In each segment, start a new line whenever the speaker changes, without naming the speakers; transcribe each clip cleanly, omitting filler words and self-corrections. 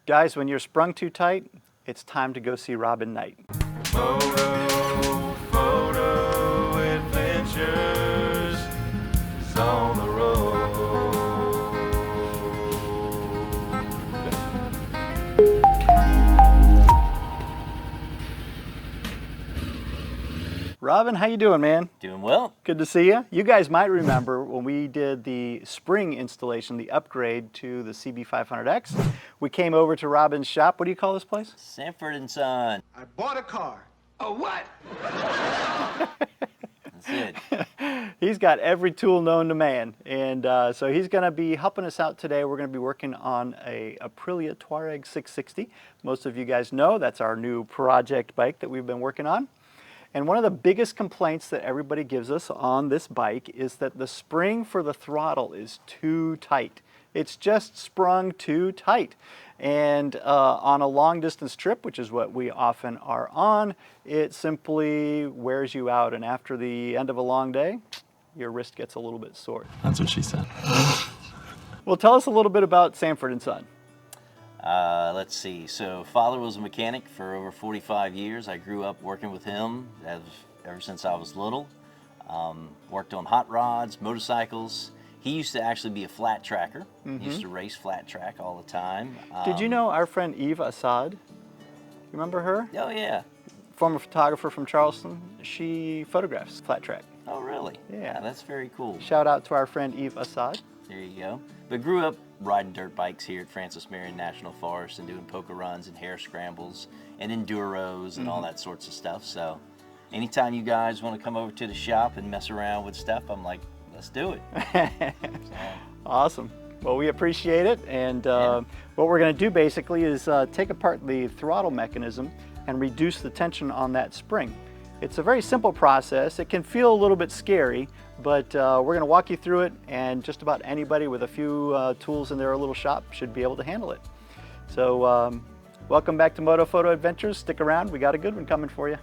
Guys, when you're sprung too tight, it's time to go see Robin Knight.
Photo adventures is on the road.
Robin, how you doing, man?
Doing well.
Good to see you. You guys might remember when we did the spring installation, the upgrade to the CB500X. We came over to Robin's shop. What do you call this place?
Sanford & Son.
I bought a car. A what?
That's it.
He's got every tool known to man, and so he's going to be helping us out today. We're going to be working on a Aprilia Tuareg 660. Most of you guys know that's our new project bike that we've been working on. And one of the biggest complaints that everybody gives us on this bike is that the spring for the throttle is too tight. It's just sprung too tight. And on a long distance trip, which is what we often are on, it simply wears you out. And after the end of a long day, your wrist gets a little bit sore.
That's what she said.
Well, tell us a little bit about Sanford & Son.
Let's see. So, father was a mechanic for over 45 years. I grew up working with him ever since I was little. Worked on hot rods, motorcycles. He used to actually be a flat tracker. He used to race flat track all the time.
Did you know our friend Eve Assad? You remember her?
Oh, yeah.
Former photographer from Charleston. She photographs flat track.
Oh, really?
Yeah.
That's very cool.
Shout out to our friend Eve Assad.
There you go. But grew up riding dirt bikes here at Francis Marion National Forest and doing poker runs and hare scrambles and enduros and all that sorts of stuff. So anytime you guys want to come over to the shop and mess around with stuff, I'm like, let's do it.
Awesome. Well, we appreciate it. And what we're going to do basically is take apart the throttle mechanism and reduce the tension on that spring. It's a very simple process. It can feel a little bit scary, but we're going to walk you through it, and just about anybody with a few tools in their little shop should be able to handle it. So welcome back to Moto Photo Adventures. Stick around. We got a good one coming for you.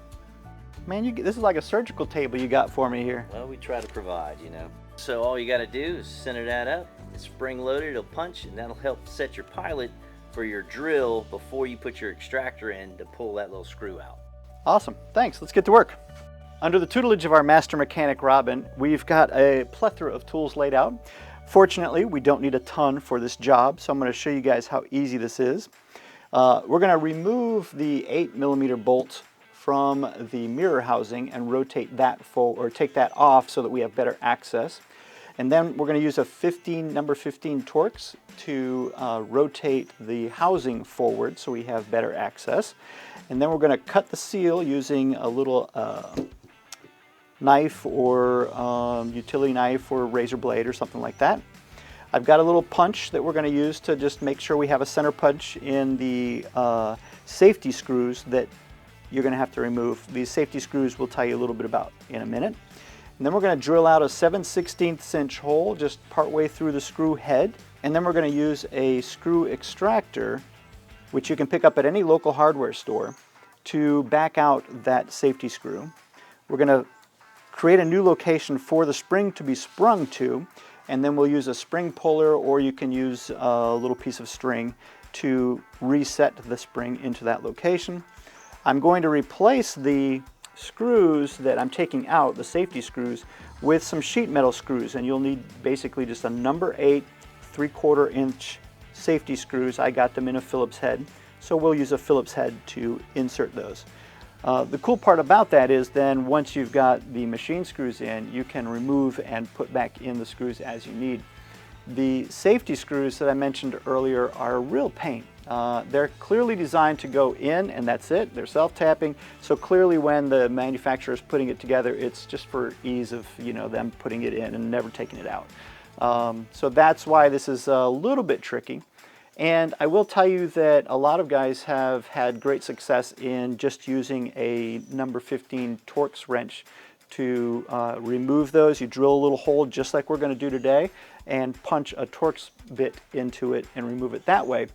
Man, this is like a surgical table you got for me here.
Well, we try to provide, you know. So all you got to do is center that up. It's spring loaded, it'll punch, and that'll help set your pilot for your drill before you put your extractor in to pull that little screw out.
Awesome. Thanks. Let's get to work. Under the tutelage of our master mechanic, Robin, we've got a plethora of tools laid out. Fortunately, we don't need a ton for this job, so I'm going to show you guys how easy this is. We're going to remove the 8mm bolt from the mirror housing and rotate that take that off so that we have better access. And then we're going to use a number 15 Torx to rotate the housing forward so we have better access. And then we're going to cut the seal using a little knife or utility knife or razor blade or something like that. I've got a little punch that we're going to use to just make sure we have a center punch in the safety screws that you're going to have to remove. These safety screws we'll tell you a little bit about in a minute. And then we're going to drill out a 7/16 inch hole just partway through the screw head. And then we're going to use a screw extractor, which you can pick up at any local hardware store, to back out that safety screw. We're going to create a new location for the spring to be sprung to, and then we'll use a spring puller, or you can use a little piece of string to reset the spring into that location. I'm going to replace the screws that I'm taking out, the safety screws, with some sheet metal screws, and you'll need basically just a number 8 3/4 inch safety screws. I got them in a Phillips head, so we'll use a Phillips head to insert those. The cool part about that is then once you've got the machine screws in, you can remove and put back in the screws as you need. The safety screws that I mentioned earlier are a real pain. They're clearly designed to go in, and that's it. They're self-tapping, so clearly when the manufacturer is putting it together, it's just for ease of them putting it in and never taking it out. So that's why this is a little bit tricky. And I will tell you that a lot of guys have had great success in just using a number 15 Torx wrench to remove those. You drill a little hole just like we're going to do today and punch a Torx bit into it and remove it that way.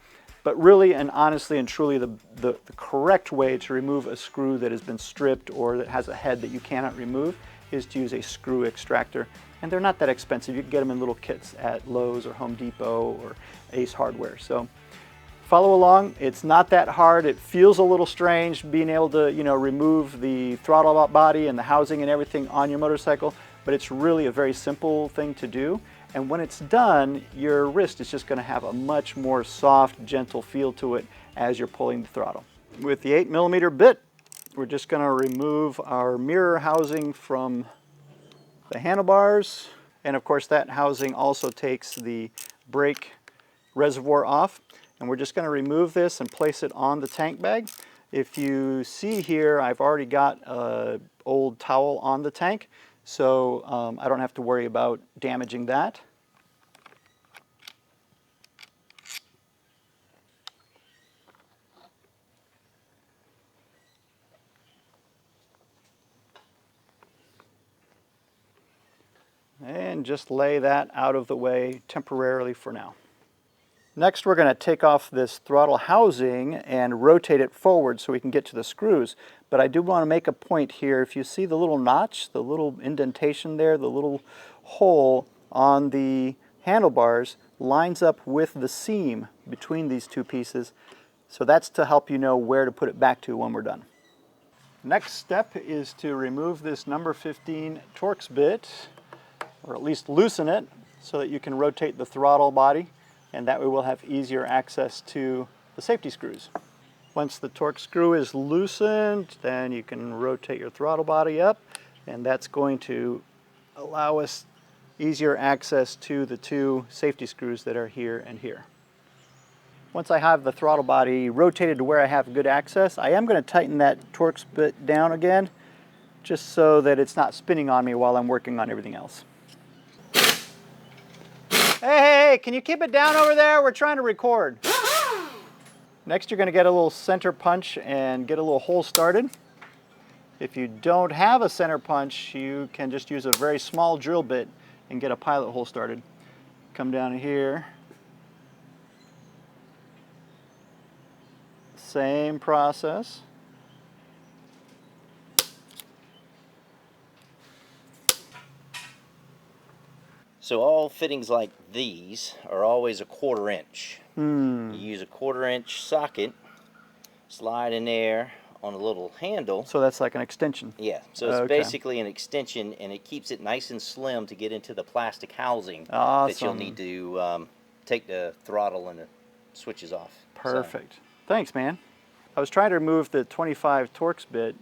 But really and honestly and truly the correct way to remove a screw that has been stripped or that has a head that you cannot remove is to use a screw extractor. And they're not that expensive. You can get them in little kits at Lowe's or Home Depot or Ace Hardware. So Follow along. It's not that hard. It feels a little strange being able to, remove the throttle body and the housing and everything on your motorcycle, but it's really a very simple thing to do. And when it's done, your wrist is just going to have a much more soft, gentle feel to it as you're pulling the throttle. With the 8mm bit, we're just going to remove our mirror housing from the handlebars. And of course, that housing also takes the brake reservoir off. And we're just going to remove this and place it on the tank bag. If you see here, I've already got an old towel on the tank, so I don't have to worry about damaging that. And just lay that out of the way temporarily for now. Next, we're going to take off this throttle housing and rotate it forward so we can get to the screws. But I do want to make a point here. If you see the little notch, the little indentation there, the little hole on the handlebars lines up with the seam between these two pieces. So that's to help you know where to put it back to when we're done. Next step is to remove this number 15 Torx bit, or at least loosen it so that you can rotate the throttle body, and that way we'll have easier access to the safety screws. Once the Torx screw is loosened, then you can rotate your throttle body up, and that's going to allow us easier access to the two safety screws that are here and here. Once I have the throttle body rotated to where I have good access, I am going to tighten that Torx bit down again, just so that it's not spinning on me while I'm working on everything else. Hey, can you keep it down over there? We're trying to record. Next, you're going to get a little center punch and get a little hole started. If you don't have a center punch, you can just use a very small drill bit and get a pilot hole started. Come down here. Same process.
So all fittings like these are always a 1/4 inch. You use a 1/4 inch socket, slide in there on a little handle.
So that's like an extension.
Yeah, so it's basically an extension, and it keeps it nice and slim to get into the plastic housing that you'll need to take the throttle and the switches off.
Perfect. So. Thanks, man. I was trying to remove the 25 Torx bit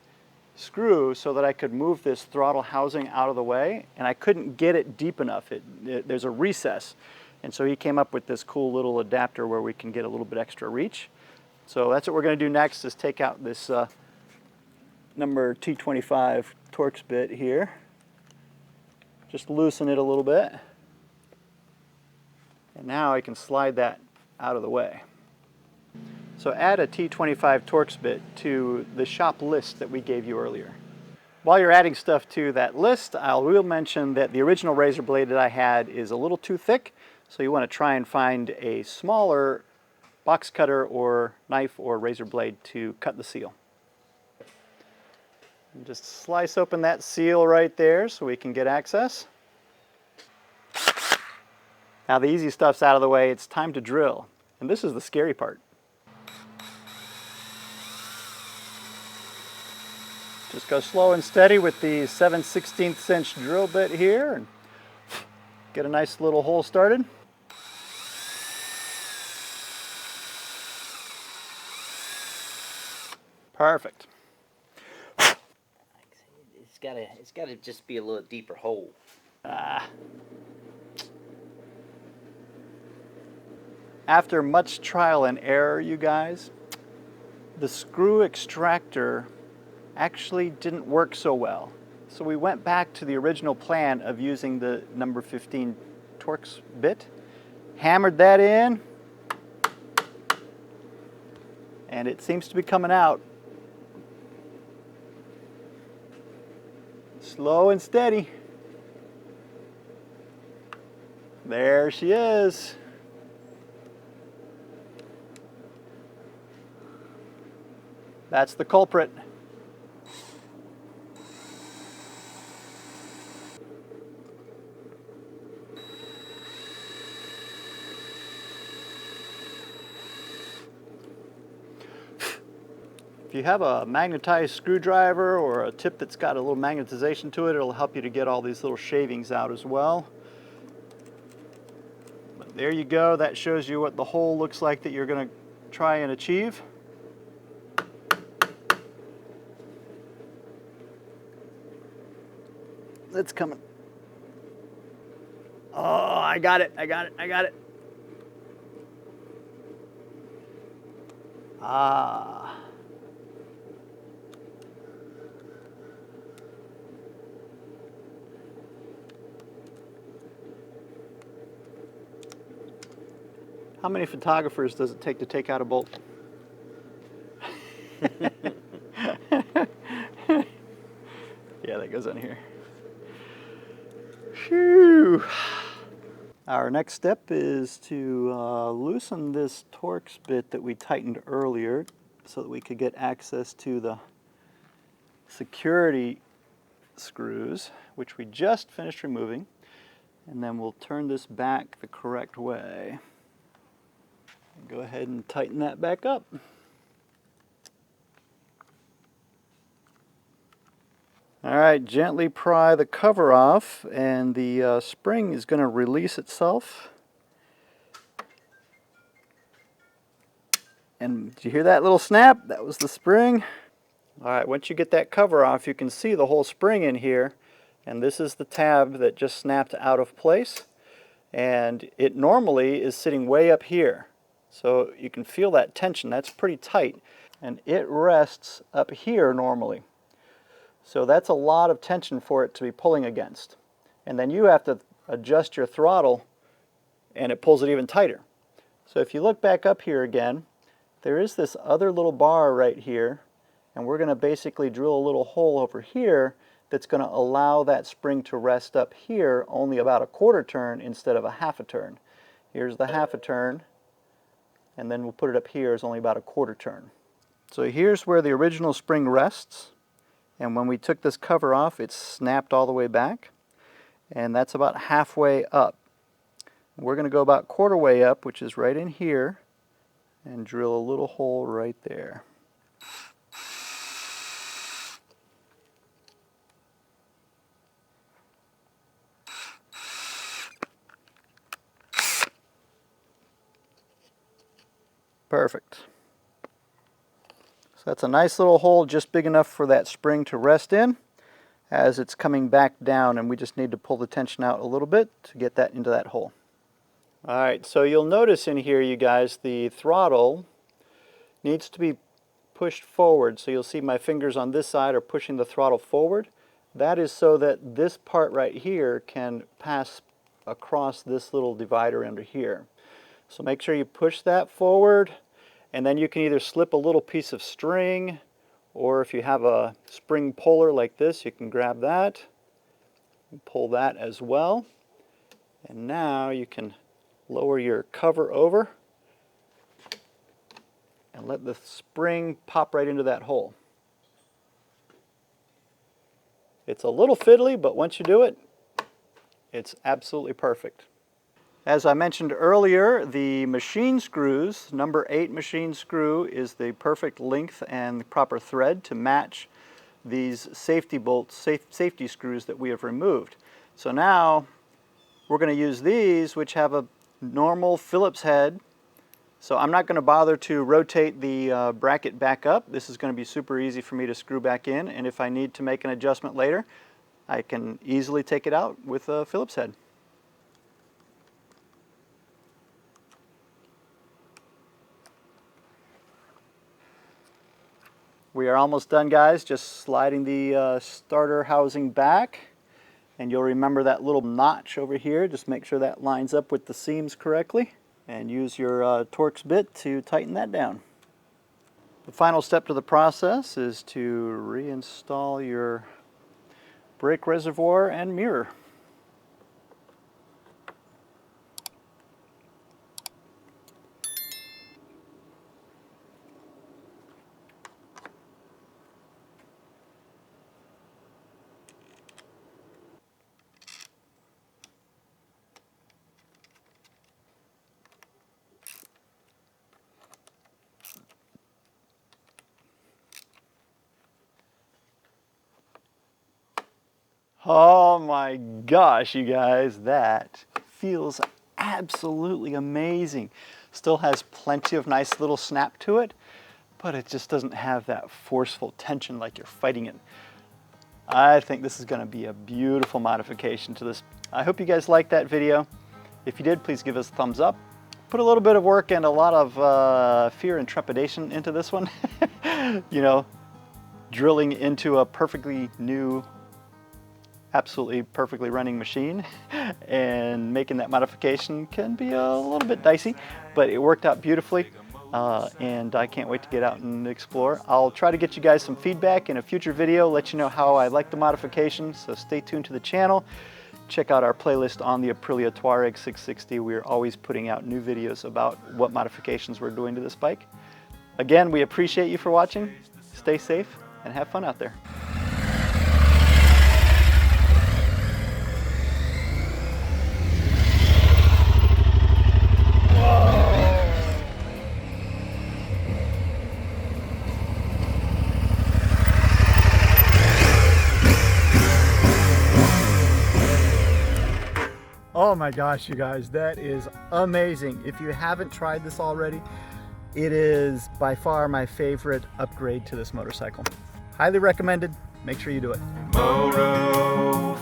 screw so that I could move this throttle housing out of the way, and I couldn't get it deep enough. There's a recess, and so he came up with this cool little adapter where we can get a little bit extra reach. So that's what we're going to do next, is take out this number T25 Torx bit here. Just loosen it a little bit, and now I can slide that out of the way. So add a T25 Torx bit to the shop list that we gave you earlier. While you're adding stuff to that list, I will mention that the original razor blade that I had is a little too thick, so you want to try and find a smaller box cutter or knife or razor blade to cut the seal. And just slice open that seal right there so we can get access. Now the easy stuff's out of the way, it's time to drill. And this is the scary part. Just go slow and steady with the 7/16 inch drill bit here and get a nice little hole started. Perfect.
It's gotta just be a little deeper hole.
After much trial and error, you guys, the screw extractor actually didn't work so well. So we went back to the original plan of using the number 15 Torx bit, hammered that in, and it seems to be coming out. Slow and steady. There she is. That's the culprit. If you have a magnetized screwdriver or a tip that's got a little magnetization to it, it'll help you to get all these little shavings out as well. But there you go. That shows you what the hole looks like that you're going to try and achieve. It's coming. Oh, I got it. I got it. I got it. Ah. How many photographers does it take to take out a bolt? Yeah, that goes on here. Phew. Our next step is to loosen this Torx bit that we tightened earlier so that we could get access to the security screws, which we just finished removing. And then we'll turn this back the correct way. Go ahead and tighten that back up. All right, gently pry the cover off, and the spring is going to release itself. And did you hear that little snap? That was the spring. All right, once you get that cover off, you can see the whole spring in here. And this is the tab that just snapped out of place. And it normally is sitting way up here. So you can feel that tension. That's pretty tight. And it rests up here normally. So that's a lot of tension for it to be pulling against. And then you have to adjust your throttle and it pulls it even tighter. So if you look back up here again, there is this other little bar right here, and we're going to basically drill a little hole over here that's going to allow that spring to rest up here only about a quarter turn instead of a half a turn. Here's the half a turn, and then we'll put it up here as only about a quarter turn. So here's where the original spring rests. And when we took this cover off, it snapped all the way back, and that's about halfway up. We're going to go about quarter way up, which is right in here, and drill a little hole right there. Perfect. So that's a nice little hole, just big enough for that spring to rest in as it's coming back down, and we just need to pull the tension out a little bit to get that into that hole. All right, so you'll notice in here, you guys, the throttle needs to be pushed forward. So you'll see my fingers on this side are pushing the throttle forward. That is so that this part right here can pass across this little divider under here. So make sure you push that forward. And then you can either slip a little piece of string, or if you have a spring puller like this, you can grab that and pull that as well. And now you can lower your cover over and let the spring pop right into that hole. It's a little fiddly, but once you do it, it's absolutely perfect. As I mentioned earlier, the machine screws, number 8 machine screw is the perfect length and the proper thread to match these safety bolts, safety screws that we have removed. So now we're going to use these, which have a normal Phillips head. So I'm not going to bother to rotate the bracket back up. This is going to be super easy for me to screw back in, and if I need to make an adjustment later, I can easily take it out with a Phillips head. We are almost done, guys. Just sliding the starter housing back. And you'll remember that little notch over here. Just make sure that lines up with the seams correctly. And use your Torx bit to tighten that down. The final step to the process is to reinstall your brake reservoir and mirror. Oh my gosh, you guys, that feels absolutely amazing. Still has plenty of nice little snap to it, but it just doesn't have that forceful tension like you're fighting it. I think this is going to be a beautiful modification to this. I hope you guys liked that video. If you did, please give us a thumbs up. Put a little bit of work and a lot of fear and trepidation into this one. You know, drilling into a perfectly new, absolutely perfectly running machine and making that modification can be a little bit dicey, but it worked out beautifully. And I can't wait to get out and explore. I'll try to get you guys some feedback in a future video, let you know how I like the modification, so stay tuned to the channel. Check out our playlist on the Aprilia Tuareg 660. We're always putting out new videos about what modifications we're doing to this bike. Again, we appreciate you for watching. Stay safe and have fun out there. Oh my gosh, you guys, that is amazing. If you haven't tried this already, it is by far my favorite upgrade to this motorcycle. Highly recommended. Make sure you do it.
Moto